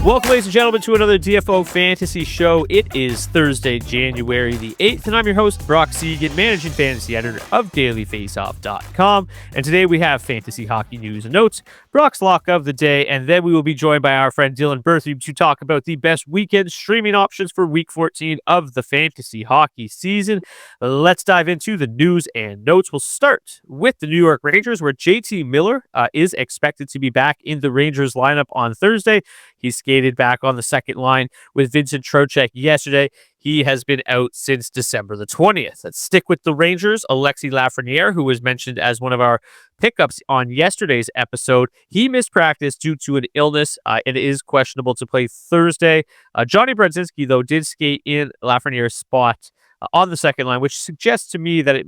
Welcome, ladies and gentlemen, to another DFO Fantasy Show. It is Thursday, January the 8th, and I'm your host, Brock Segan, managing fantasy editor of dailyfaceoff.com. And today we have fantasy hockey news and notes, Brock's lock of the day, and then we will be joined by our friend Dylan Burkhard to talk about the best weekend streaming options for Week 14 of the fantasy hockey season. Let's dive into the news and notes. We'll start with the New York Rangers, where JT Miller is expected to be back in the Rangers lineup on Thursday. He skated back on the second line with Vincent Trocheck yesterday. He has been out since December the 20th. Let's stick with the Rangers. Alexis Lafrenière, who was mentioned as one of our pickups on yesterday's episode, he missed practice due to an illness. It is questionable to play Thursday. Johnny Brodzinski, though, did skate in Lafreniere's spot on the second line, which suggests to me that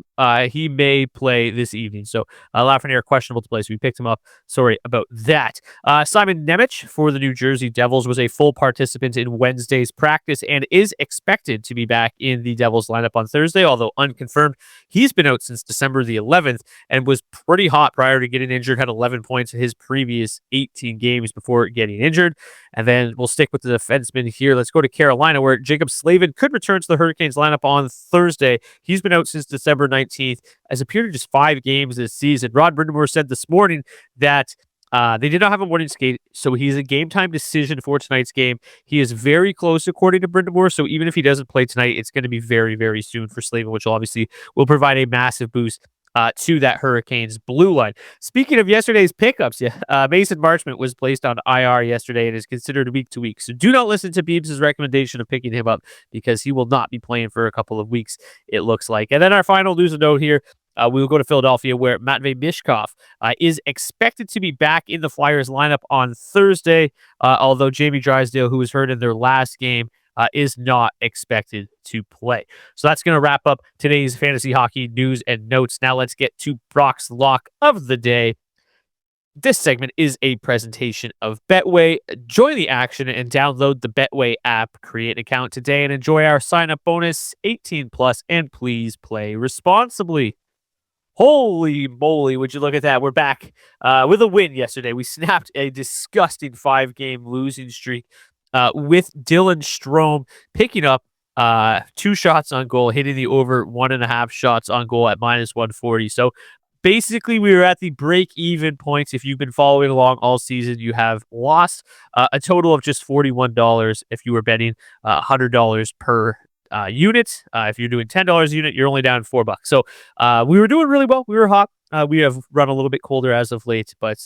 he may play this evening. So Lafrenière questionable to play, so we picked him up. Sorry about that. Simon Nemec for the New Jersey Devils was a full participant in Wednesday's practice and is expected to be back in the Devils lineup on Thursday, although unconfirmed. He's been out since December the 11th and was pretty hot prior to getting injured, had 11 points in his previous 18 games before getting injured. And then we'll stick with the defenseman here. Let's go to Carolina, where Jacob Slavin could return to the Hurricanes lineup on Thursday. He's been out since December 19th, has appeared in just 5 games this season. Rod Brind'Amour said this morning that they did not have a morning skate, so he's a game-time decision for tonight's game. He is very close, according to Brind'Amour, so even if he doesn't play tonight, it's going to be very, very soon for Slavin, which obviously will provide a massive boost to that Hurricanes blue line. Speaking of yesterday's pickups, Mason Marchment was placed on IR yesterday and is considered week to week. So do not listen to Beebs' recommendation of picking him up because he will not be playing for a couple of weeks, it looks like. And then our final news and note here, we will go to Philadelphia, where Matvei Michkov is expected to be back in the Flyers lineup on Thursday, although Jamie Drysdale, who was hurt in their last game, is not expected to play. So that's going to wrap up today's fantasy hockey news and notes. Now let's get to Brock's lock of the day. This segment is a presentation of Betway. Join the action and download the Betway app. Create an account today and enjoy our sign-up bonus, 18 plus, and please play responsibly. Holy moly, would you look at that? We're back with a win yesterday. We snapped a disgusting 5-game losing streak with Dylan Strome picking up 2 shots on goal, hitting the over 1.5 shots on goal at -140. So basically, we were at the break-even points. If you've been following along all season, you have lost a total of just $41 if you were betting $100 per unit. If you're doing $10 a unit, you're only down $4. So we were doing really well. We were hot. We have run a little bit colder as of late, but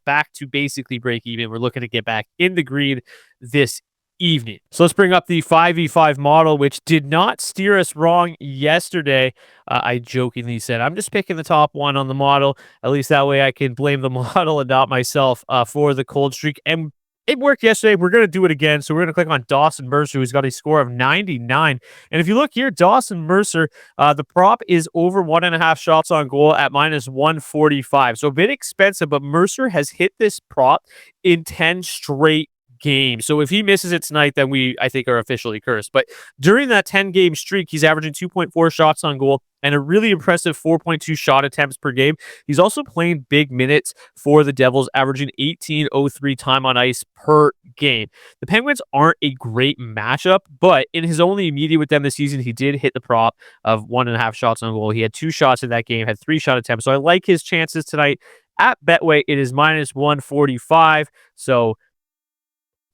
back to basically break even. We're looking to get back in the green this evening. So let's bring up the 5v5 model, which did not steer us wrong yesterday. I jokingly said, I'm just picking the top one on the model. At least that way I can blame the model and not myself for the cold streak. And it worked yesterday. We're going to do it again. So we're going to click on Dawson Mercer, who's got a score of 99. And if you look here, Dawson Mercer, the prop is over 1.5 shots on goal at -145. So a bit expensive, but Mercer has hit this prop in 10 straight games. So if he misses it tonight, then we, I think, are officially cursed. But during that 10-game streak, he's averaging 2.4 shots on goal and a really impressive 4.2 shot attempts per game. He's also playing big minutes for the Devils, averaging 18:03 time on ice per game. The Penguins aren't a great matchup, but in his only media with them this season, he did hit the prop of 1.5 shots on goal. He had 2 shots in that game, had 3 shot attempts. So I like his chances tonight. At Betway, it is -145. So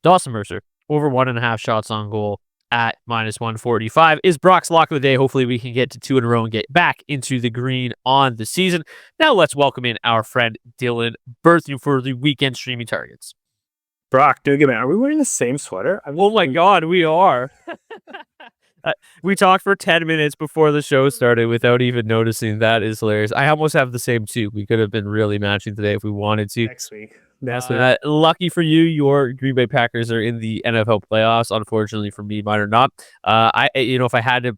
Dawson Mercer, over 1.5 shots on goal at -145 is Brock's lock of the day. Hopefully we can get to 2 in a row and get back into the green on the season. Now let's welcome in our friend Dylan Burkhard for the weekend streaming targets. Brock, do again, are we wearing the same sweater? Oh my God, we are. We talked for 10 minutes before the show started without even noticing. That is hilarious. I almost have the same too. We could have been really matching today if we wanted to. Next week. Lucky for you, your Green Bay Packers are in the NFL playoffs. Unfortunately for me, mine are not. If I had to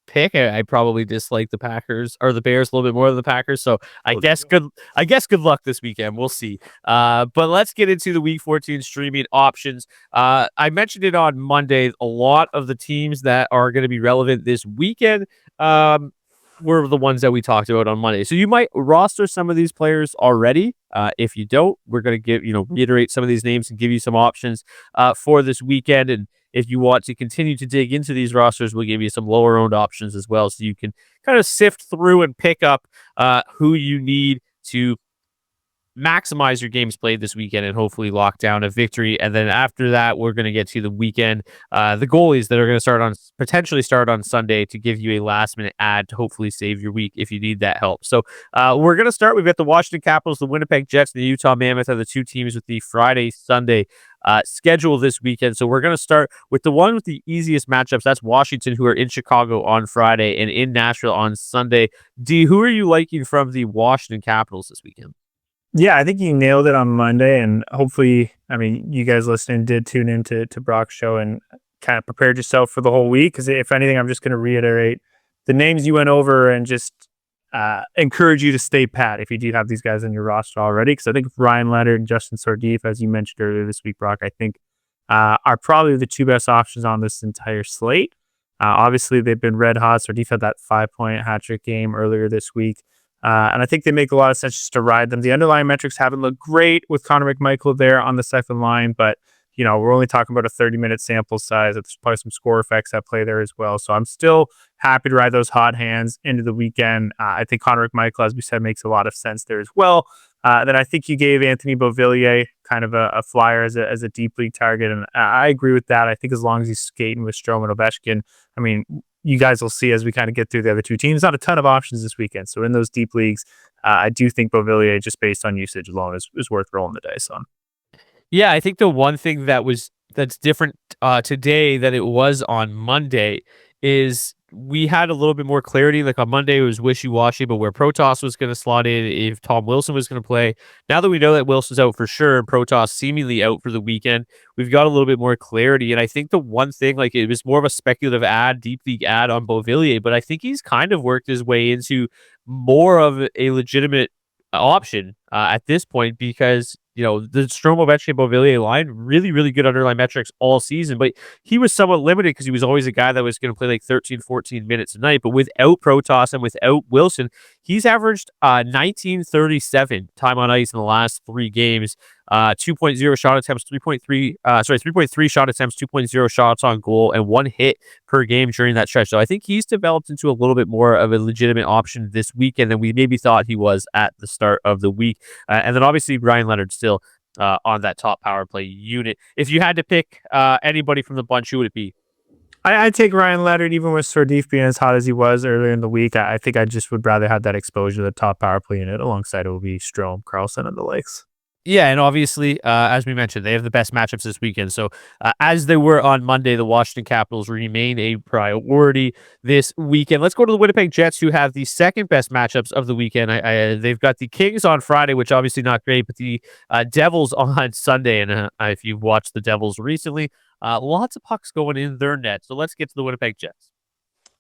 pick, I probably dislike the Packers or the Bears a little bit more than the Packers. So I guess good luck this weekend. We'll see. But let's get into the Week 14 streaming options. I mentioned it on Monday. A lot of the teams that are going to be relevant this weekend were the ones that we talked about on Monday. So you might roster some of these players already. If you don't, we're going to reiterate some of these names and give you some options for this weekend. And if you want to continue to dig into these rosters, we'll give you some lower owned options as well, so you can kind of sift through and pick up who you need to maximize your games played this weekend and hopefully lock down a victory. And then after that, we're going to get to the weekend, the goalies that are going to potentially start on Sunday to give you a last minute ad to hopefully save your week if you need that help. So we're going to start. We've got the Washington Capitals, the Winnipeg Jets, and the Utah Mammoth are the two teams with the Friday-Sunday schedule this weekend. So we're going to start with the one with the easiest matchups. That's Washington, who are in Chicago on Friday and in Nashville on Sunday. D, who are you liking from the Washington Capitals this weekend? Yeah, I think you nailed it on Monday, and hopefully, you guys listening did tune into Brock's show and kind of prepared yourself for the whole week. Because if anything, I'm just going to reiterate the names you went over and just encourage you to stay pat if you do have these guys on your roster already. Because I think Ryan Leonard and Justin Sordif, as you mentioned earlier this week, Brock, I think are probably the two best options on this entire slate. Obviously, they've been red hot. Sordif had that 5-point hat trick game earlier this week. And I think they make a lot of sense just to ride them. The underlying metrics haven't looked great with Connor McMichael there on the second line, but we're only talking about a 30-minute sample size. There's probably some score effects at play there as well. So I'm still happy to ride those hot hands into the weekend. I think Connor McMichael, as we said, makes a lot of sense there as well. Then I think you gave Anthony Beauvillier kind of a flyer as a deep league target, and I agree with that. I think as long as he's skating with Strome and Ovechkin, you guys will see as we kind of get through the other two teams, not a ton of options this weekend. So in those deep leagues, I do think Beauvillier, just based on usage alone, is worth rolling the dice on. Yeah, I think the one thing that's different today than it was on Monday is we had a little bit more clarity. Like on Monday, it was wishy-washy, but where Protoss was going to slot in, if Tom Wilson was going to play. Now that we know that Wilson's out for sure and Protoss seemingly out for the weekend, we've got a little bit more clarity. And I think the one thing, like, it was more of a speculative deep league ad on Beauvillier, but I think he's kind of worked his way into more of a legitimate option at this point, because the Strome, Ovechkin, Beauvillier line, really, really good underlying metrics all season, but he was somewhat limited because he was always a guy that was going to play like 13, 14 minutes a night. But without Protoss and without Wilson, he's averaged 1937 time on ice in the last 3 games. 2.0 shot attempts, 3.3 shot attempts, 2.0 shots on goal, and 1 hit per game during that stretch. So I think he's developed into a little bit more of a legitimate option this weekend than we maybe thought he was at the start of the week. And then obviously Ryan Leonard still on that top power play unit. If you had to pick anybody from the bunch, who would it be? I'd take Ryan Leonard, even with Sordif being as hot as he was earlier in the week. I think I just would rather have that exposure to the top power play unit. Alongside it will be Strome, Carlson, and the likes. Yeah, and obviously, as we mentioned, they have the best matchups this weekend. So as they were on Monday, the Washington Capitals remain a priority this weekend. Let's go to the Winnipeg Jets, who have the second best matchups of the weekend. They've got the Kings on Friday, which obviously not great, but the Devils on Sunday. And if you've watched the Devils recently, lots of pucks going in their net. So let's get to the Winnipeg Jets.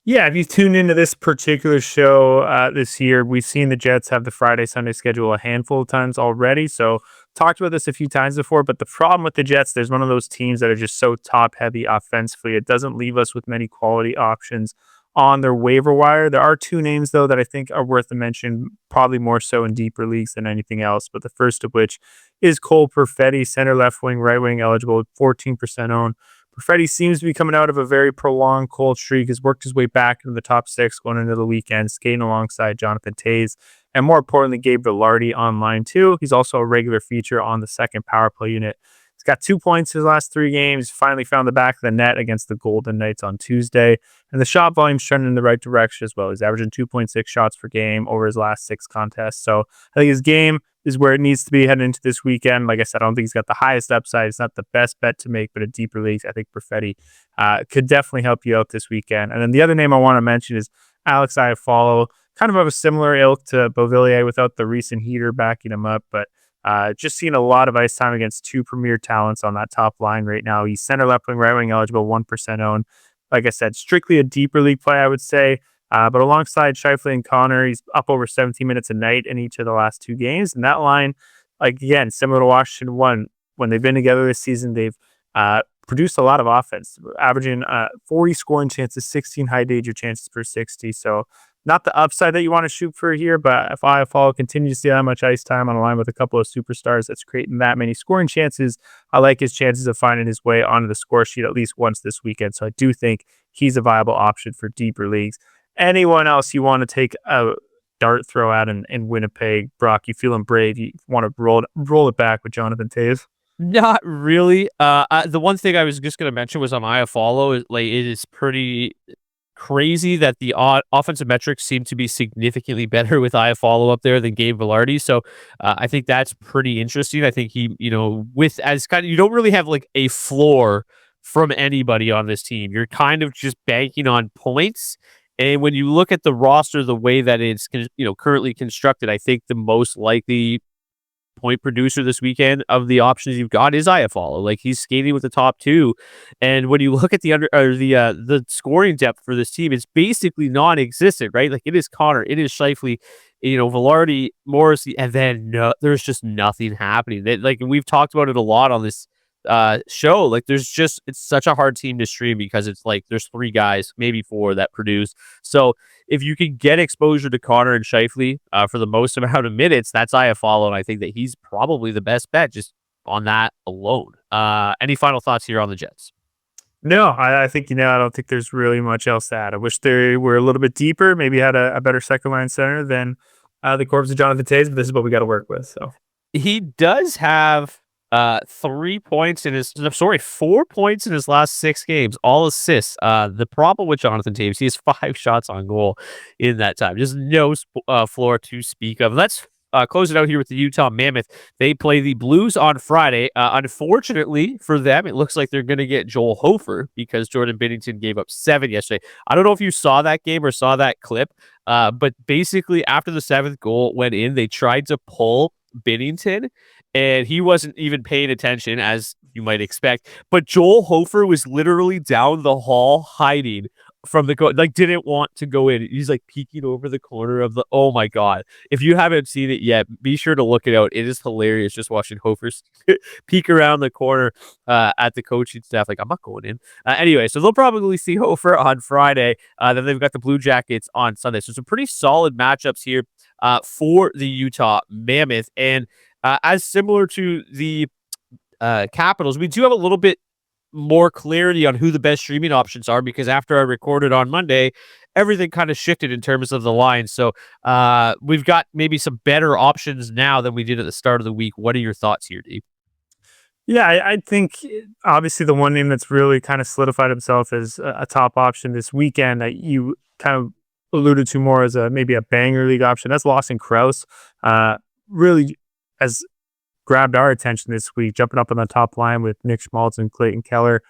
Yeah, if you tune into this particular show this year, we've seen the Jets have the Friday-Sunday schedule a handful of times already. So talked about this a few times before, but the problem with the Jets, there's one of those teams that are just so top-heavy offensively. It doesn't leave us with many quality options on their waiver wire. There are 2 names, though, that I think are worth a mention, probably more so in deeper leagues than anything else. But the first of which is Cole Perfetti, center, left wing, right wing eligible, 14% owned. Perfetti seems to be coming out of a very prolonged cold streak, has worked his way back into the top 6 going into the weekend, skating alongside Jonathan Toews, and more importantly, Gabe Vilardi on line 2. He's also a regular feature on the second power play unit. He's got 2 points in his last 3 games, finally found the back of the net against the Golden Knights on Tuesday, and the shot volume's trending in the right direction as well. He's averaging 2.6 shots per game over his last 6 contests, so I think his game is where it needs to be heading into this weekend. Like I said, I don't think he's got the highest upside. It's not the best bet to make, but a deeper leagues, I think Perfetti could definitely help you out this weekend. And then the other name I want to mention is Alex Iafallo, kind of a similar ilk to Beauvillier without the recent heater backing him up, but just seeing a lot of ice time against 2 premier talents on that top line right now. He's center, left wing, right wing eligible, 1% owned. Like I said, strictly a deeper league play, I would say. But alongside Scheifele and Connor, he's up over 17 minutes a night in each of the last 2 games. And that line, like, again, similar to Washington 1, when they've been together this season, they've produced a lot of offense, averaging 40 scoring chances, 16 high danger chances per 60. So not the upside that you want to shoot for here, but if Iafallo continues to see that much ice time on a line with a couple of superstars that's creating that many scoring chances, I like his chances of finding his way onto the score sheet at least once this weekend. So I do think he's a viable option for deeper leagues. Anyone else you want to take a dart throw at in Winnipeg? Brock, you feeling brave? You want to roll it back with Jonathan Toews? Not really. The one thing I was just going to mention was on Iafallo. Like, it is pretty crazy that the offensive metrics seem to be significantly better with Iafallo up there than Gabe Vilardi. So I think that's pretty interesting. I think he, with as kind of, you don't really have like a floor from anybody on this team. You're kind of just banking on points. And when you look at the roster, the way that it's currently constructed, I think the most likely point producer this weekend of the options you've got is Iafallo. Like, he's skating with the top two, and when you look at the scoring depth for this team, it's basically non-existent, right? Like, it is Connor, it is Scheifele, Vilardi, Morrissey, and then there's just nothing happening. We've talked about it a lot on this show. Like, it's such a hard team to stream because it's like there's 3 guys, maybe 4 that produce. So if you can get exposure to Connor and Scheifele for the most amount of minutes, that's Iafallo, and I think that he's probably the best bet just on that alone. Any final thoughts here on the Jets? No, I think, I don't think there's really much else to add. I wish they were a little bit deeper, maybe had a better second line center than the corpse of Jonathan Toews, but this is what we got to work with. So he does have 4 points in his last 6 games, all assists. The problem with Jonathan Toews, he has 5 shots on goal in that time. Just no floor to speak of. Let's close it out here with the Utah Mammoth. They play the Blues on Friday. Unfortunately for them, it looks like they're going to get Joel Hofer because Jordan Binnington gave up 7 yesterday. I don't know if you saw that game or saw that clip, but basically after the 7th goal went in, they tried to pull Binnington, and he wasn't even paying attention, as you might expect. But Joel Hofer was literally down the hall hiding from the didn't want to go in. He's like peeking over the corner of the. Oh my god! If you haven't seen it yet, be sure to look it out. It is hilarious just watching Hofer peek around the corner at the coaching staff. Like, I'm not going in. Anyway, so they'll probably see Hofer on Friday. Then they've got the Blue Jackets on Sunday. So some pretty solid matchups here for the Utah Mammoth. And as similar to the Capitals, we do have a little bit more clarity on who the best streaming options are, because after I recorded on Monday, everything kind of shifted in terms of the line. So we've got maybe some better options now than we did at the start of the week. What are your thoughts here, Dave? Yeah, I think obviously the one name that's really kind of solidified himself as a top option this weekend that you kind of alluded to more as maybe a banger league option, that's Lawson Crouse. Really has grabbed our attention this week, jumping up on the top line with Nick Schmaltz and Clayton Keller.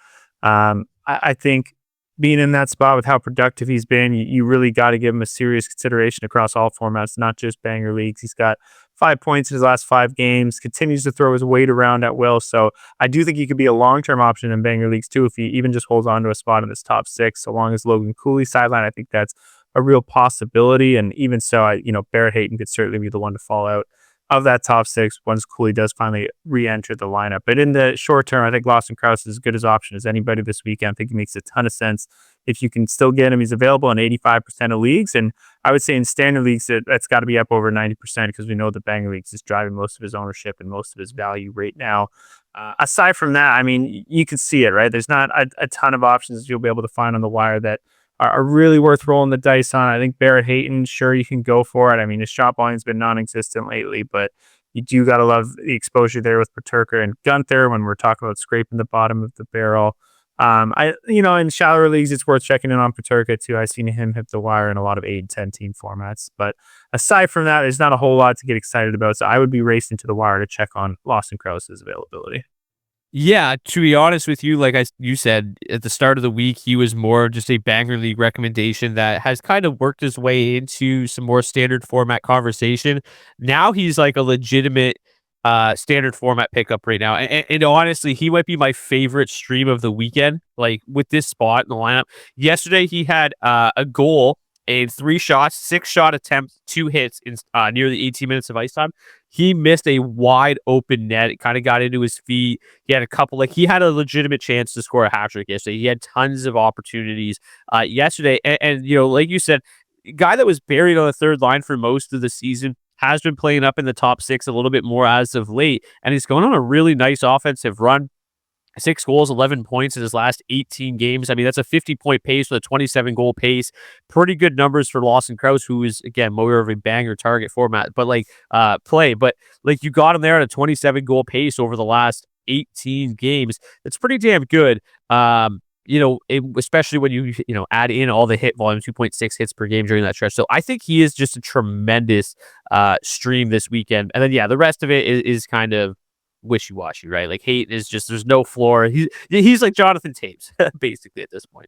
I think being in that spot with how productive he's been, you really got to give him a serious consideration across all formats, not just banger leagues. He's got 5 points in his last 5 games, continues to throw his weight around at will. So I do think he could be a long-term option in banger leagues too, if he even just holds on to a spot in this top 6, so long as Logan Cooley's sideline. I think that's a real possibility. And even so, Barrett Hayton could certainly be the one to fall out of that top 6 once Cooley does finally re-enter the lineup. But in the short term, I think Lawson Crouse is as good as option as anybody this weekend. I think he makes a ton of sense. If you can still get him, he's available in 85% of leagues. And I would say in standard leagues, that's got to be up over 90%, because we know the banger leagues is driving most of his ownership and most of his value right now. Aside from that, I mean, you can see it, right? There's not a ton of options that you'll be able to find on the wire that are really worth rolling the dice on. I think Barrett Hayton, sure, you can go for it. I mean, his shot volume's been non-existent lately, but you do got to love the exposure there with Peterka and Gunther when we're talking about scraping the bottom of the barrel. In shallower leagues, it's worth checking in on Peterka too. I've seen him hit the wire in a lot of 8 and 10 team formats. But aside from that, there's not a whole lot to get excited about. So I would be racing to the wire to check on Lawson Crouse's availability. Yeah, to be honest with you, like you said at the start of the week, he was more just a banger league recommendation that has kind of worked his way into some more standard format conversation. Now he's like a legitimate standard format pickup right now. And honestly, he might be my favorite stream of the weekend, like with this spot in the lineup. Yesterday, he had a goal and 3 shots, 6 shot attempts, 2 hits in near the 18 minutes of ice time. He missed a wide open net. It kind of got into his feet. He had a couple, he had a legitimate chance to score a hat trick yesterday. He had tons of opportunities yesterday. And like you said, guy that was buried on the third line for most of the season, has been playing up in the top 6 a little bit more as of late, and he's going on a really nice offensive run. 6 goals, 11 points in his last 18 games. I mean, that's a 50-point pace with a 27-goal pace. Pretty good numbers for Lawson Crouse, who is, again, more of a banger target format, but play. But you got him there at a 27-goal pace over the last 18 games. That's pretty damn good. Especially when you add in all the hit volume, 2.6 hits per game during that stretch. So I think he is just a tremendous stream this weekend. And then, the rest of it is kind of wishy-washy, right? Like, Haight is just, there's no floor. He's like Jonathan Taves, basically, at this point.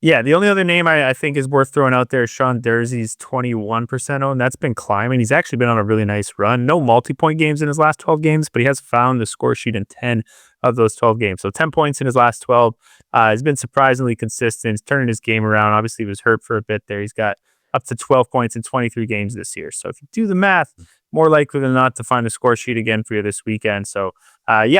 Yeah, the only other name I think is worth throwing out there is Sean Durzee's 21% owned. That's been climbing. He's actually been on a really nice run. No multi-point games in his last 12 games, but he has found the score sheet in 10 of those 12 games. So 10 points in his last 12. He's been surprisingly consistent. He's turning his game around. Obviously, he was hurt for a bit there. He's got up to 12 points in 23 games this year. So if you do the math, more likely than not to find a score sheet again for you this weekend. So,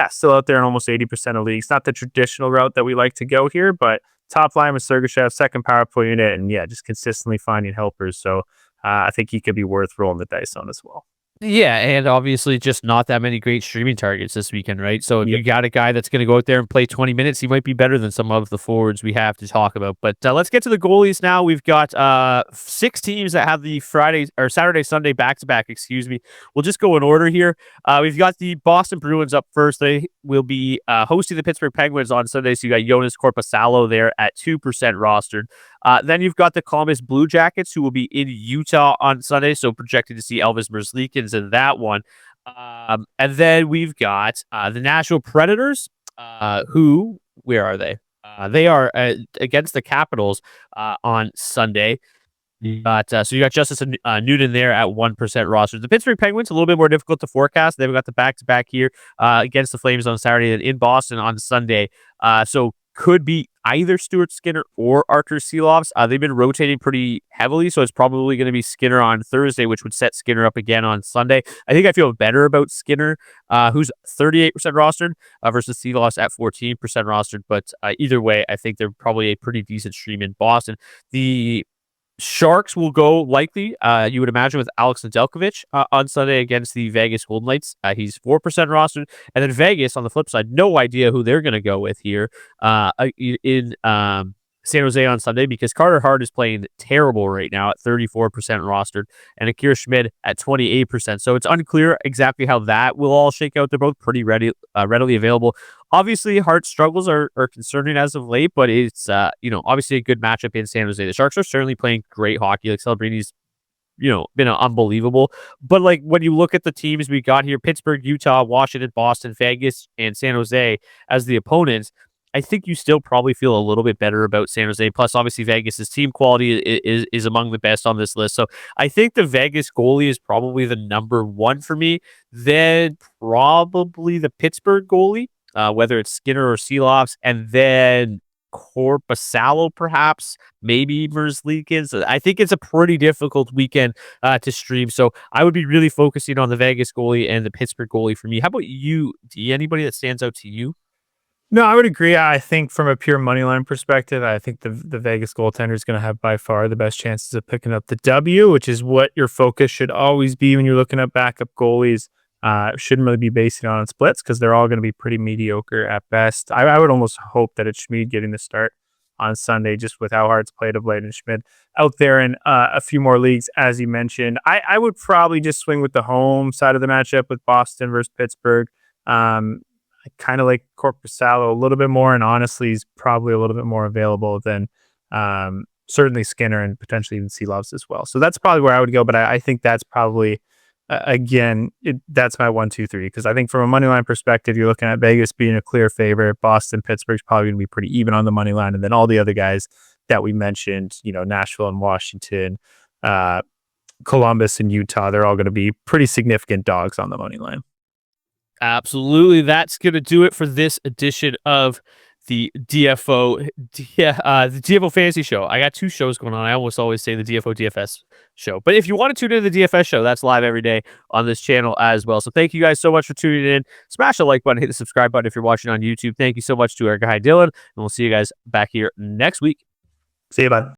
still out there in almost 80% of leagues. Not the traditional route that we like to go here, but top line with Sergachev, second power play unit, and just consistently finding helpers. So I think he could be worth rolling the dice on as well. Yeah, and obviously just not that many great streaming targets this weekend, right? So if you got a guy that's going to go out there and play 20 minutes, he might be better than some of the forwards we have to talk about. But let's get to the goalies now. We've got 6 teams that have the Saturday, Sunday back-to-back, excuse me. We'll just go in order here. We've got the Boston Bruins up first. They will be hosting the Pittsburgh Penguins on Sunday. So you got Jonas Korpisalo there at 2% rostered. Then you've got the Columbus Blue Jackets, who will be in Utah on Sunday, so projected to see Elvis Merzlikins in that one. And then we've got the Nashville Predators, who, where are they? They are against the Capitals on Sunday. But so you got Justice Newton there at 1% roster. The Pittsburgh Penguins, a little bit more difficult to forecast. They've got the back-to-back here against the Flames on Saturday and in Boston on Sunday. So could be either Stuart Skinner or Artur Silovs. They've been rotating pretty heavily, so it's probably going to be Skinner on Thursday, which would set Skinner up again on Sunday. I think I feel better about Skinner, who's 38% rostered, versus Silovs at 14% rostered. But either way, I think they're probably a pretty decent stream in Boston. The Sharks will go likely, you would imagine, with Alex Nedeljkovic on Sunday against the Vegas Golden Knights. He's 4% rostered. And then Vegas, on the flip side, no idea who they're going to go with here in San Jose on Sunday, because Carter Hart is playing terrible right now at 34% rostered, and Akira Schmid at 28%. So it's unclear exactly how that will all shake out. They're both pretty readily available. Obviously, Hart's struggles are concerning as of late, but it's obviously a good matchup in San Jose. The Sharks are certainly playing great hockey. Like, Celebrini's been unbelievable. But when you look at the teams we got here, Pittsburgh, Utah, Washington, Boston, Vegas, and San Jose as the opponents, I think you still probably feel a little bit better about San Jose. Plus, obviously, Vegas's team quality is among the best on this list. So I think the Vegas goalie is probably the number one for me. Then probably the Pittsburgh goalie, whether it's Skinner or Silovs, and then Korpisalo, perhaps, maybe Merzlikins. I think it's a pretty difficult weekend to stream. So I would be really focusing on the Vegas goalie and the Pittsburgh goalie for me. How about you? Anybody that stands out to you? No, I would agree. I think from a pure money line perspective, I think the Vegas goaltender is going to have by far the best chances of picking up the W, which is what your focus should always be when you're looking at backup goalies. Shouldn't really be basing on splits, because they're all going to be pretty mediocre at best. I would almost hope that it's Schmid getting the start on Sunday, just with how hard it's played of late, and Schmid out there in a few more leagues, as you mentioned. I would probably just swing with the home side of the matchup with Boston versus Pittsburgh. I kind of like Korpisalo a little bit more, and honestly, he's probably a little bit more available than certainly Skinner and potentially even Silovs as well. So that's probably where I would go, but I think that's probably, that's my 1, 2, 3, because I think from a money line perspective, you're looking at Vegas being a clear favorite. Boston, Pittsburgh's probably going to be pretty even on the money line, and then all the other guys that we mentioned, Nashville and Washington, Columbus and Utah, they're all going to be pretty significant dogs on the money line. Absolutely. That's going to do it for this edition of the DFO, the DFO Fantasy Show. I got 2 shows going on. I almost always say the DFO DFS show. But if you want to tune into the DFS show, that's live every day on this channel as well. So thank you guys so much for tuning in. Smash the like button, hit the subscribe button if you're watching on YouTube. Thank you so much to our guy Dylan, and we'll see you guys back here next week. See you, bud.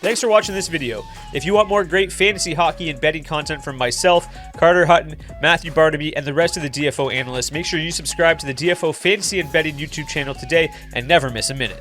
Thanks for watching this video. If you want more great fantasy hockey and betting content from myself, Carter Hutton, Matthew Barnaby, and the rest of the DFO analysts, make sure you subscribe to the DFO Fantasy and Betting YouTube channel today and never miss a minute.